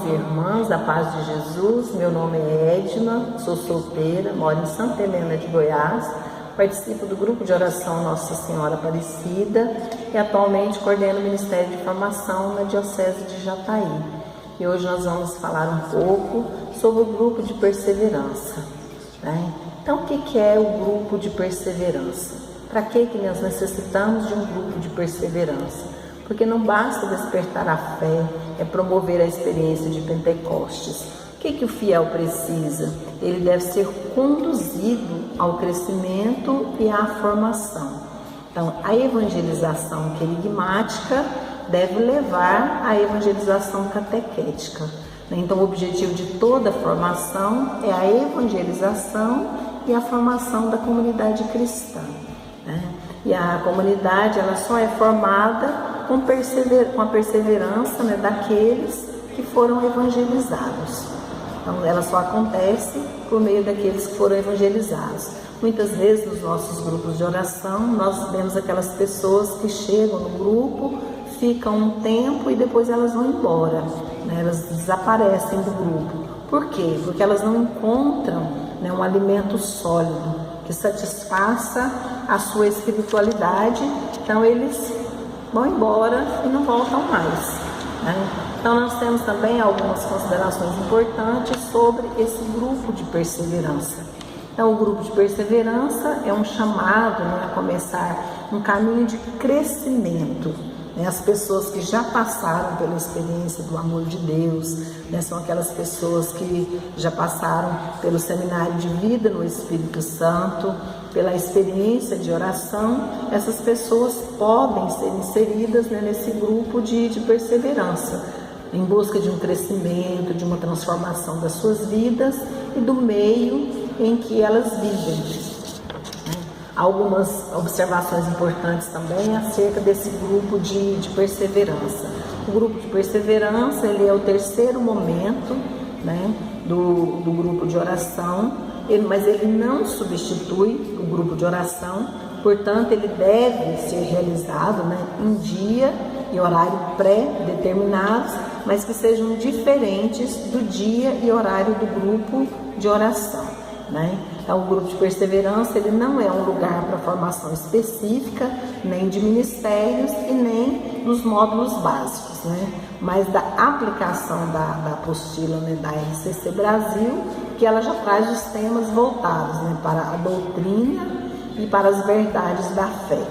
e irmãs, a paz de Jesus. Meu nome é Edma, sou solteira, moro em Santa Helena de Goiás, participo do grupo de oração Nossa Senhora Aparecida e atualmente coordeno o Ministério de Formação na Diocese de Jataí. E hoje nós vamos falar um pouco sobre o grupo de perseverança, né? Então, o que é o grupo de perseverança? Para que nós necessitamos de um grupo de perseverança? Porque não basta despertar a fé, é promover a experiência de Pentecostes. O que o fiel precisa? Ele deve ser conduzido ao crescimento e à formação. Então, a evangelização querigmática deve levar à evangelização catequética. Então, o objetivo de toda a formação é a evangelização e a formação da comunidade cristã, né? E a comunidade ela só é formada com a perseverança, né, daqueles que foram evangelizados. Então, ela só acontece por meio daqueles que foram evangelizados. Muitas vezes, nos nossos grupos de oração, nós vemos aquelas pessoas que chegam no grupo, ficam um tempo e depois elas vão embora, né? Elas desaparecem do grupo. Por quê? Porque elas não encontram, né, um alimento sólido que satisfaça a sua espiritualidade. Então, eles vão embora e não voltam mais, né? Então, nós temos também algumas considerações importantes sobre esse grupo de perseverança. Então, o grupo de perseverança é um chamado, né, a começar um caminho de crescimento, né? As pessoas que já passaram pela experiência do amor de Deus, né, são aquelas pessoas que já passaram pelo seminário de vida no Espírito Santo, pela experiência de oração. Essas pessoas podem ser inseridas, né, nesse grupo de perseverança, em busca de um crescimento, de uma transformação das suas vidas e do meio em que elas vivem. Algumas observações importantes também acerca desse grupo de perseverança. O grupo de perseverança ele é o terceiro momento, né, do grupo de oração, mas ele não substitui o grupo de oração, portanto ele deve ser realizado, né, em dia e horário pré-determinados, mas que sejam diferentes do dia e horário do grupo de oração, né? Então, o grupo de perseverança ele não é um lugar para formação específica, nem de ministérios e nem dos módulos básicos, né? Mas da aplicação da apostila, né, da RCC Brasil, que ela já traz os temas voltados, né, para a doutrina e para as verdades da fé.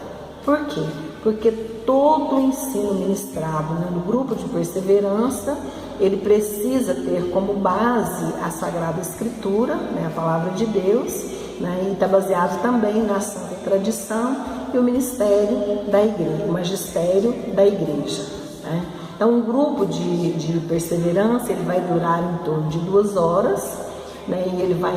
Por quê? Porque todo o ensino ministrado, né, no grupo de perseverança, ele precisa ter como base a Sagrada Escritura, né, a Palavra de Deus, né, e está baseado também na Santa Tradição e o Ministério da Igreja, o Magistério da Igreja, né? Então, um grupo de perseverança ele vai durar em torno de 2 horas, né, e ele vai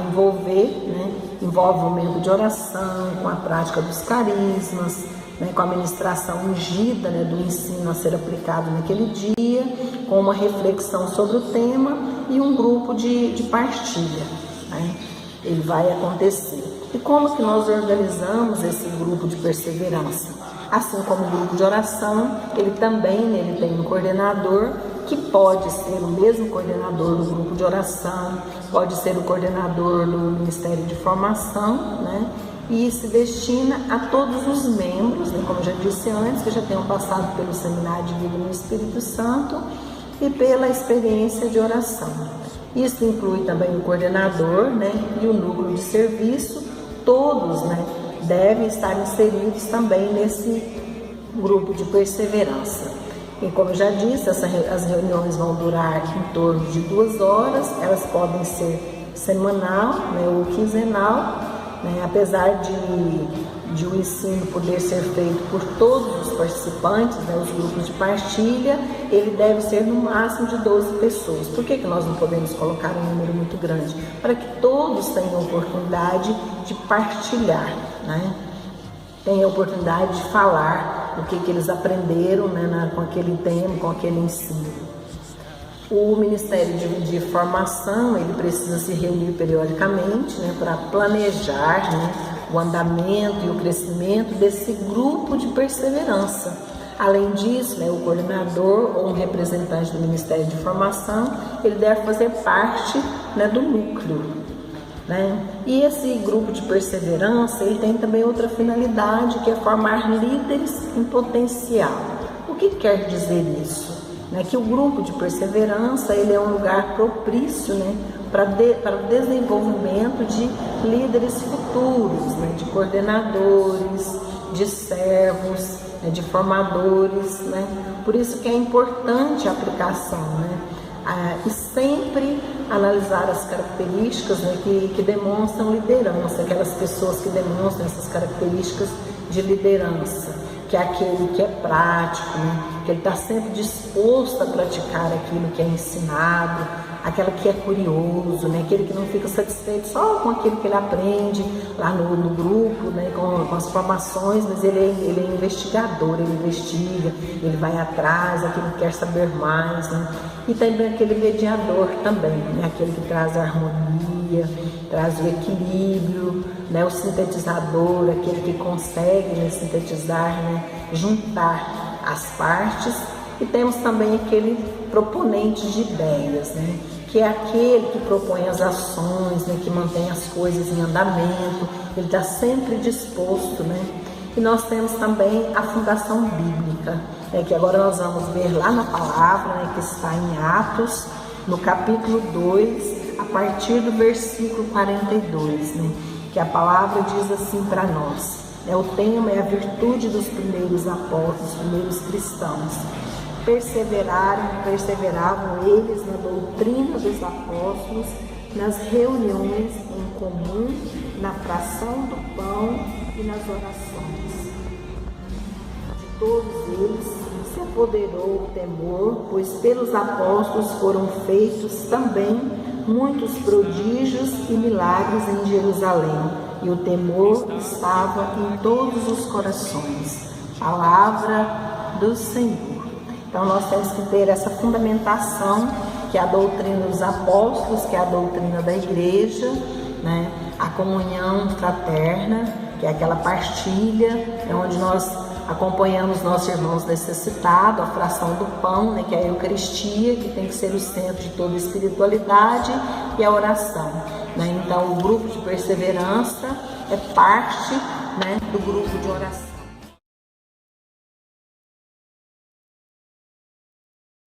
envolve o momento de oração, com a prática dos carismas, né, com a ministração ungida, né, do ensino a ser aplicado naquele dia, com uma reflexão sobre o tema e um grupo de partilha, né? Ele vai acontecer. E como que nós organizamos esse grupo de perseverança? Assim como o grupo de oração, ele também tem um coordenador, que pode ser o mesmo coordenador do grupo de oração, pode ser o coordenador do Ministério de Formação, né? E se destina a todos os membros, né, como eu já disse antes, que já tenham passado pelo seminário de vida no Espírito Santo e pela experiência de oração. Isso inclui também o coordenador, né, e o núcleo de serviço. Todos, né, devem estar inseridos também nesse grupo de perseverança. E como eu já disse, as reuniões vão durar em torno de 2 horas, elas podem ser semanal, né, ou quinzenal, né, apesar de o ensino poder ser feito por todos os participantes, né, os grupos de partilha, ele deve ser no máximo de 12 pessoas. Por que nós não podemos colocar um número muito grande? Para que todos tenham a oportunidade de partilhar, né? Tenham a oportunidade de falar o que eles aprenderam, né, com aquele tema, com aquele ensino. O Ministério de Formação, ele precisa se reunir periodicamente, né, para planejar, né, o andamento e o crescimento desse grupo de perseverança, Além disso, né, o coordenador ou um representante do Ministério de Formação, ele deve fazer parte, né, do núcleo, né? E esse grupo de perseverança, ele tem também outra finalidade, que é formar líderes em potencial. O que quer dizer isso? Né, que o grupo de perseverança, ele é um lugar propício, né, para o desenvolvimento de líderes futuros, né, de coordenadores, de servos, né, de formadores, né? Por isso que é importante a aplicação, né? E sempre analisar as características, né, que demonstram liderança, aquelas pessoas que demonstram essas características de liderança, que é aquele que é prático, né, que ele está sempre disposto a praticar aquilo que é ensinado, aquela que é curioso, né, aquele que não fica satisfeito só com aquilo que ele aprende lá no grupo, né, com as formações, mas ele é investigador, ele investiga, ele vai atrás, aquele que quer saber mais, né, e também aquele mediador também, né, aquele que traz a harmonia, traz o equilíbrio, né, o sintetizador, aquele que consegue, né, sintetizar, né, juntar as partes. E temos também aquele proponente de ideias, né, que é aquele que propõe as ações, né, que mantém as coisas em andamento, ele está sempre disposto, né. E nós temos também a fundação bíblica, né, que agora nós vamos ver lá na palavra, né, que está em Atos, no capítulo 2, a partir do versículo 42, né, que a palavra diz assim para nós, né, o tema é a virtude dos primeiros apóstolos, dos primeiros cristãos. Perseveravam eles na doutrina dos apóstolos, nas reuniões em comum, na fração do pão e nas orações. De todos eles se apoderou o temor, pois pelos apóstolos foram feitos também muitos prodígios e milagres em Jerusalém, e o temor estava em todos os corações. Palavra do Senhor. Então nós temos que ter essa fundamentação, que é a doutrina dos apóstolos, que é a doutrina da igreja, né? A comunhão fraterna, que é aquela partilha, é onde nós acompanhamos nossos irmãos necessitados, a fração do pão, né? Que é a Eucaristia, que tem que ser o centro de toda a espiritualidade, e a oração, né? Então o grupo de perseverança é parte, né, do grupo de oração.